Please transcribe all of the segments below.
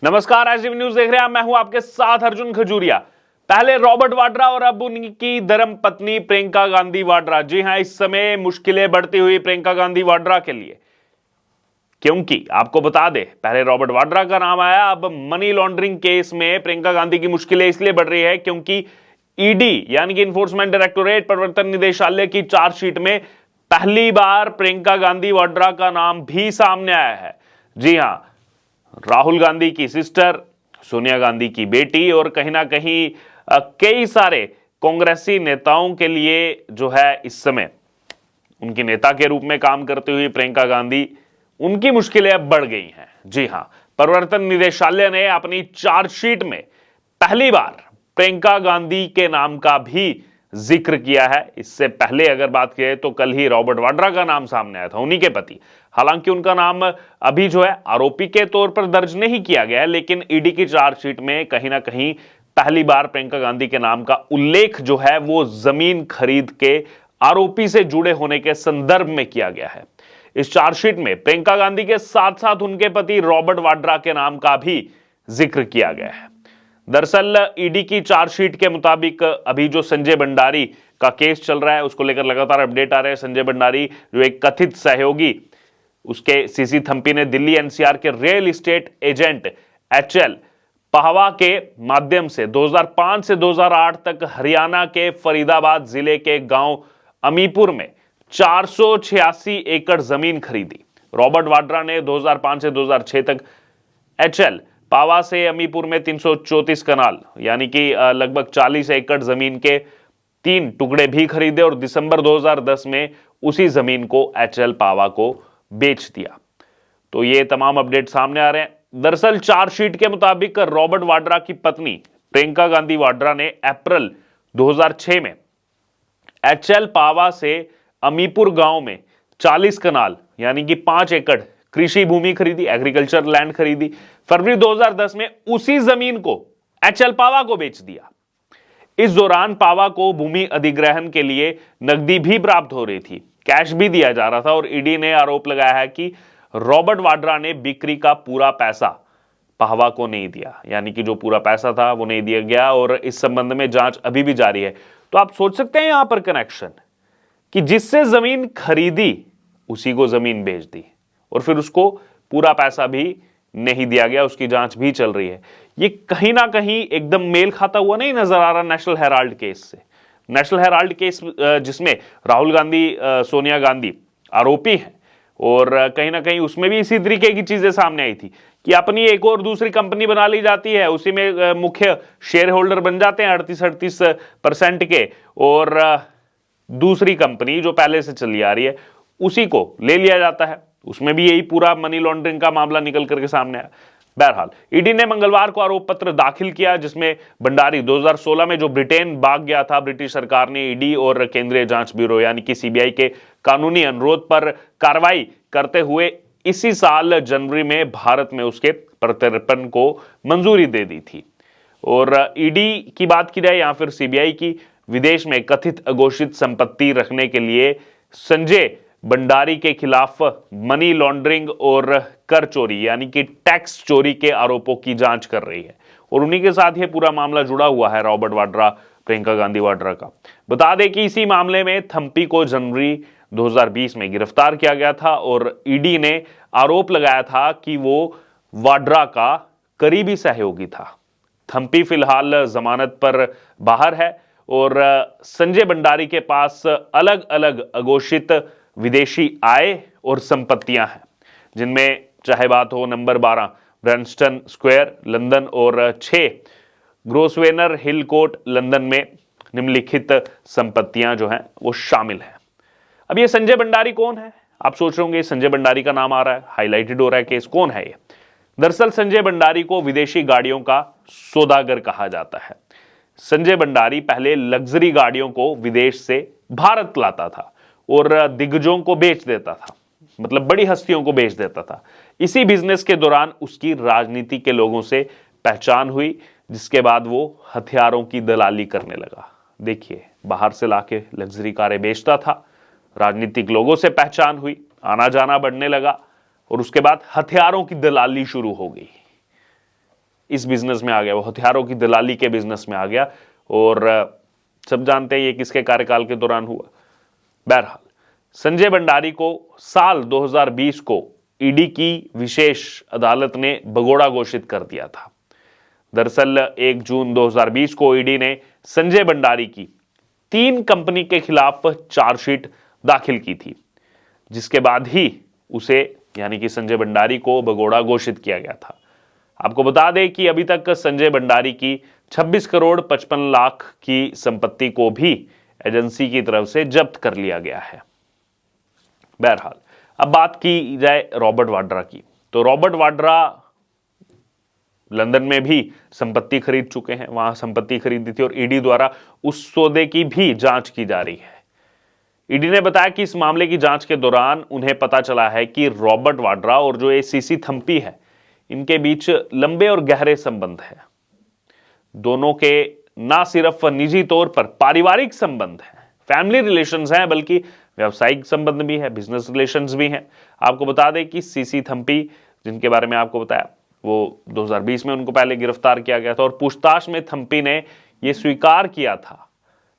नमस्कार, SDV news देख रहे हैं। मैं हूं आपके साथ अर्जुन खजूरिया। पहले रॉबर्ट वाड्रा और अब उनकी धर्म पत्नी प्रियंका गांधी वाड्रा। जी हां, इस समय मुश्किलें बढ़ती हुई प्रियंका गांधी वाड्रा के लिए, क्योंकि आपको बता दें, पहले रॉबर्ट वाड्रा का नाम आया, अब मनी लॉन्ड्रिंग केस में प्रियंका गांधी की मुश्किलें इसलिए बढ़ रही है क्योंकि ईडी यानी कि इन्फोर्समेंट डायरेक्टोरेट प्रवर्तन निदेशालय की चार्जशीट में पहली बार प्रियंका गांधी वाड्रा का नाम भी सामने आया है। जी हां, राहुल गांधी की सिस्टर, सोनिया गांधी की बेटी और कहीं ना कहीं कई सारे कांग्रेसी नेताओं के लिए जो है इस समय उनकी नेता के रूप में काम करते हुए प्रियंका गांधी, उनकी मुश्किलें अब बढ़ गई हैं। जी हां, प्रवर्तन निदेशालय ने अपनी चार्जशीट में पहली बार प्रियंका गांधी के नाम का भी जिक्र किया है। इससे पहले अगर बात करें तो कल ही रॉबर्ट वाड्रा का नाम सामने आया था, उन्हीं के पति। हालांकि उनका नाम अभी जो है आरोपी के तौर पर दर्ज नहीं किया गया है, लेकिन ईडी की चार्जशीट में कहीं ना कहीं पहली बार प्रियंका गांधी के नाम का उल्लेख जो है वो जमीन खरीद के आरोपी से जुड़े होने के संदर्भ में किया गया है। इस चार्जशीट में प्रियंका गांधी के साथ साथ उनके पति रॉबर्ट वाड्रा के नाम का भी जिक्र किया गया है। दरअसल ईडी की चार्जशीट के मुताबिक अभी जो संजय भंडारी का केस चल रहा है, उसको लेकर लगातार अपडेट आ रहे हैं। संजय भंडारी जो एक कथित सहयोगी, उसके सीसी थम्पी ने दिल्ली एनसीआर के real estate agent HL Pahwa के माध्यम से 2005 से 2008 तक हरियाणा के फरीदाबाद जिले के गांव अमीपुर में 486 एकड़ जमीन खरीदी। रॉबर्ट वाड्रा ने 2005 से 2006 तक एचएल पावा से अमीपुर में 334 कनाल यानी कि लगभग 40 एकड़ जमीन के 3 टुकड़े भी खरीदे और दिसंबर 2010 में उसी जमीन को एचएल पावा को बेच दिया। तो ये तमाम अपडेट सामने आ रहे हैं। दरअसल चार्जशीट के मुताबिक रॉबर्ट वाड्रा की पत्नी प्रियंका गांधी वाड्रा ने अप्रैल 2006 में एचएल पावा से अमीपुर गांव में 40 कनाल यानी कि 5 एकड़ कृषि भूमि खरीदी, एग्रीकल्चर लैंड खरीदी। फरवरी 2010 में उसी जमीन को एचएल पावा को बेच दिया। इस दौरान पावा को भूमि अधिग्रहण के लिए नकदी भी प्राप्त हो रही थी, कैश भी दिया जा रहा था और ईडी ने आरोप लगाया है कि रॉबर्ट वाड्रा ने बिक्री का पूरा पैसा पावा को नहीं दिया, यानी कि जो पूरा पैसा था वो नहीं दिया गया और इस संबंध में जांच अभी भी जारी है। तो आप सोच सकते हैं यहां पर कनेक्शन कि जिससे जमीन खरीदी उसी को जमीन बेच दी और फिर उसको पूरा पैसा भी नहीं दिया गया, उसकी जांच भी चल रही है। ये कहीं ना कहीं एकदम मेल खाता हुआ नहीं नजर आ रहा नेशनल हेराल्ड केस से। नेशनल हेराल्ड केस जिसमें राहुल गांधी, सोनिया गांधी आरोपी हैं और कहीं ना कहीं उसमें भी इसी तरीके की चीजें सामने आई थी कि अपनी एक और दूसरी कंपनी बना ली जाती है, उसी में मुख्य शेयर होल्डर बन जाते हैं 38% के, और दूसरी कंपनी जो पहले से चली आ रही है उसी को ले लिया जाता है। उसमें भी यही पूरा मनी लॉन्ड्रिंग का मामला निकल करके सामने आया। बहरहाल ईडी ने मंगलवार को आरोप पत्र दाखिल किया जिसमें भंडारी 2016 में जो ब्रिटेन भाग गया था, ब्रिटिश सरकार ने ईडी और केंद्रीय जांच ब्यूरो यानी कि सीबीआई के कानूनी अनुरोध पर कार्रवाई करते हुए इसी साल जनवरी में भारत में उसके प्रत्यर्पण को मंजूरी दे दी थी। और ईडी की बात की जाए या फिर सीबीआई की, विदेश में कथित अघोषित संपत्ति रखने के लिए संजय भंडारी के खिलाफ मनी लॉन्ड्रिंग और कर चोरी यानी कि टैक्स चोरी के आरोपों की जांच कर रही है और उन्हीं के साथ ये पूरा मामला जुड़ा हुआ है रॉबर्ट वाड्रा, प्रियंका गांधी वाड्रा का। बता दें कि इसी मामले में थम्पी को जनवरी 2020 में गिरफ्तार किया गया था और ईडी ने आरोप लगाया था कि वो वाड्रा का करीबी सहयोगी था। थम्पी फिलहाल जमानत पर बाहर है और संजय भंडारी के पास अलग अलग अघोषित विदेशी आय और संपत्तियां हैं, जिनमें चाहे बात हो नंबर 12 ब्रैंस्टन स्क्वायर लंदन और 6 ग्रोसवेनर हिल कोर्ट लंदन में निम्नलिखित संपत्तियां जो हैं वो शामिल हैं। अब ये संजय भंडारी कौन है? आप सोच रहे होंगे संजय भंडारी का नाम आ रहा है, हाईलाइटेड हो रहा है केस, कौन है ये? दरअसल संजय भंडारी को विदेशी गाड़ियों का सौदागर कहा जाता है। संजय भंडारी पहले लग्जरी गाड़ियों को विदेश से भारत लाता था और दिग्गजों को बेच देता था, मतलब बड़ी हस्तियों को बेच देता था। इसी बिजनेस के दौरान उसकी राजनीति के लोगों से पहचान हुई, जिसके बाद वो हथियारों की दलाली करने लगा। देखिए, बाहर से लाके लग्जरी कारें बेचता था, राजनीतिक लोगों से पहचान हुई, आना जाना बढ़ने लगा और उसके बाद हथियारों की दलाली शुरू हो गई। इस बिजनेस में आ गया, वो हथियारों की दलाली के बिजनेस में आ गया, और सब जानते हैं ये किसके कार्यकाल के दौरान हुआ। बहरहाल संजय भंडारी को साल 2020 को ईडी की विशेष अदालत ने भगोड़ा घोषित कर दिया था। दरअसल 1 जून 2020 को ईडी ने संजय भंडारी की 3 कंपनी के खिलाफ चार्जशीट दाखिल की थी, जिसके बाद ही उसे यानी कि संजय भंडारी को भगोड़ा घोषित किया गया था। आपको बता दें कि अभी तक संजय भंडारी की 26 करोड़ 55 लाख की संपत्ति को भी एजेंसी की तरफ से जब्त कर लिया गया है। बहरहाल अब बात की जाए रॉबर्ट वाड्रा की, तो रॉबर्ट वाड्रा लंदन में भी संपत्ति खरीद चुके हैं, वहां संपत्ति खरीदी थी और ईडी द्वारा उस सौदे की भी जांच की जा रही है। ईडी ने बताया कि इस मामले की जांच के दौरान उन्हें पता चला है कि रॉबर्ट वाड्रा और जो सीसी थम्पी है, इनके बीच लंबे और गहरे संबंध है। दोनों के ना सिर्फ निजी तौर पर पारिवारिक संबंध है, फैमिली रिलेशंस हैं, बल्कि व्यावसायिक संबंध भी है, बिजनेस रिलेशंस भी हैं। आपको बता दें कि सीसी थम्पी, जिनके बारे में आपको बताया, वो 2020 में उनको पहले गिरफ्तार किया गया था और पूछताछ में थम्पी ने यह स्वीकार किया था,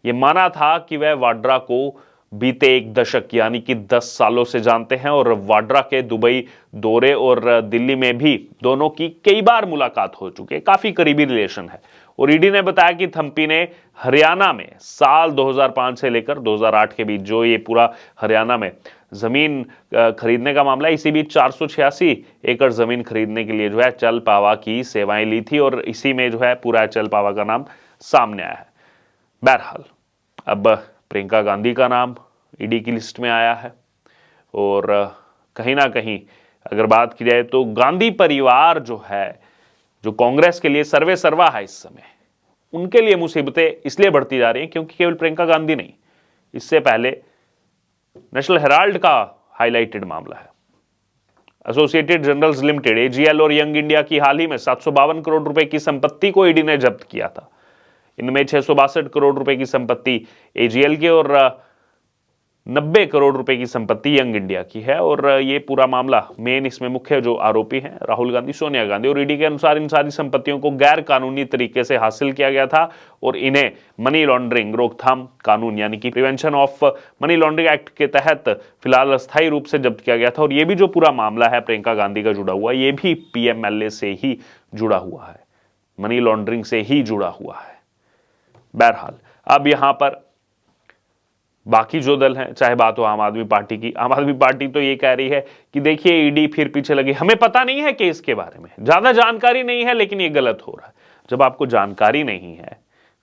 यह माना था कि वह वाड्रा को बीते 1 दशक यानी कि 10 सालों से जानते हैं और वाड्रा के दुबई दौरे और दिल्ली में भी दोनों की कई बार मुलाकात हो चुकी है, काफी करीबी रिलेशन है। और ईडी ने बताया कि थम्पी ने हरियाणा में साल 2005 से लेकर 2008 के बीच, जो ये पूरा हरियाणा में जमीन खरीदने का मामला है, इसी बीच 486 एकड़ जमीन खरीदने के लिए जो है चल पावा की सेवाएं ली थी और इसी में जो है पूरा चल पावा का नाम सामने आया है। बहरहाल अब प्रियंका गांधी का नाम ईडी की लिस्ट में आया है और कहीं ना कहीं अगर बात की जाए तो गांधी परिवार जो है, जो कांग्रेस के लिए सर्वे सर्वा है इस समय, उनके लिए मुसीबतें इसलिए बढ़ती जा रही हैं क्योंकि केवल प्रियंका गांधी नहीं, इससे पहले नेशनल हेराल्ड का हाईलाइटेड मामला है। एसोसिएटेड जर्नल्स लिमिटेड एजीएल और यंग इंडिया की हाल ही में 752 करोड़ रुपए की संपत्ति को ईडी ने जब्त किया था। इनमें 662 करोड़ रुपए की संपत्ति एजीएल की और 90 करोड़ रुपए की संपत्ति यंग इंडिया की है। और ये पूरा मामला मेन इसमें मुख्य जो आरोपी हैं राहुल गांधी, सोनिया गांधी, और ईडी के अनुसार इन सारी संपत्तियों को गैर कानूनी तरीके से हासिल किया गया था और इन्हें मनी लॉन्ड्रिंग रोकथाम कानून यानी कि prevention of money laundering act के तहत फिलहाल अस्थायी रूप से जब्त किया गया था। और ये भी जो पूरा मामला है प्रियंका गांधी का जुड़ा हुआ, ये भी पीएमएलए से ही जुड़ा हुआ है, मनी लॉन्ड्रिंग से ही जुड़ा हुआ है। बहरहाल अब यहां पर बाकी जो दल हैं, चाहे बात हो आम आदमी पार्टी की, आम आदमी पार्टी तो ये कह रही है कि देखिए ईडी फिर पीछे लगी, हमें पता नहीं है केस के बारे में, ज्यादा जानकारी नहीं है, लेकिन ये गलत हो रहा है। जब आपको जानकारी नहीं है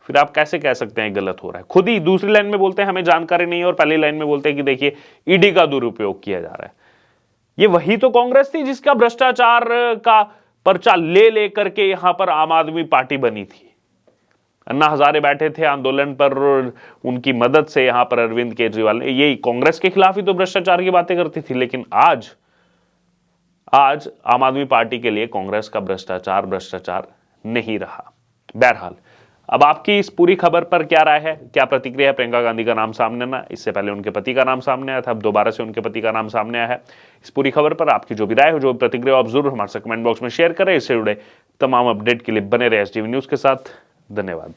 फिर आप कैसे कह सकते हैं गलत हो रहा है? खुद ही दूसरी लाइन में बोलते हैं हमें जानकारी नहीं है और पहली लाइन में बोलते हैं कि देखिए ईडी का दुरुपयोग किया जा रहा है। ये वही तो कांग्रेस थी जिसका भ्रष्टाचार का पर्चा ले करके यहां पर आम आदमी पार्टी बनी थी। अन्ना हजारे बैठे थे आंदोलन पर, उनकी मदद से यहां पर अरविंद केजरीवाल ने, यही कांग्रेस के खिलाफ ही तो भ्रष्टाचार की बातें करती थी। लेकिन आज आम आदमी पार्टी के लिए कांग्रेस का भ्रष्टाचार नहीं रहा। बहरहाल अब आपकी इस पूरी खबर पर क्या राय है, क्या प्रतिक्रिया है? प्रियंका गांधी का नाम सामने ना, इससे पहले उनके पति का नाम सामने आया था, अब दोबारा से उनके पति का नाम सामने आया है। इस पूरी खबर पर आपकी जो भी राय हो, जो प्रतिक्रिया, आप जरूर हमारे कमेंट बॉक्स में शेयर करें। इससे जुड़े तमाम अपडेट के लिए बने रहे एसटीवी न्यूज के साथ। धन्यवाद।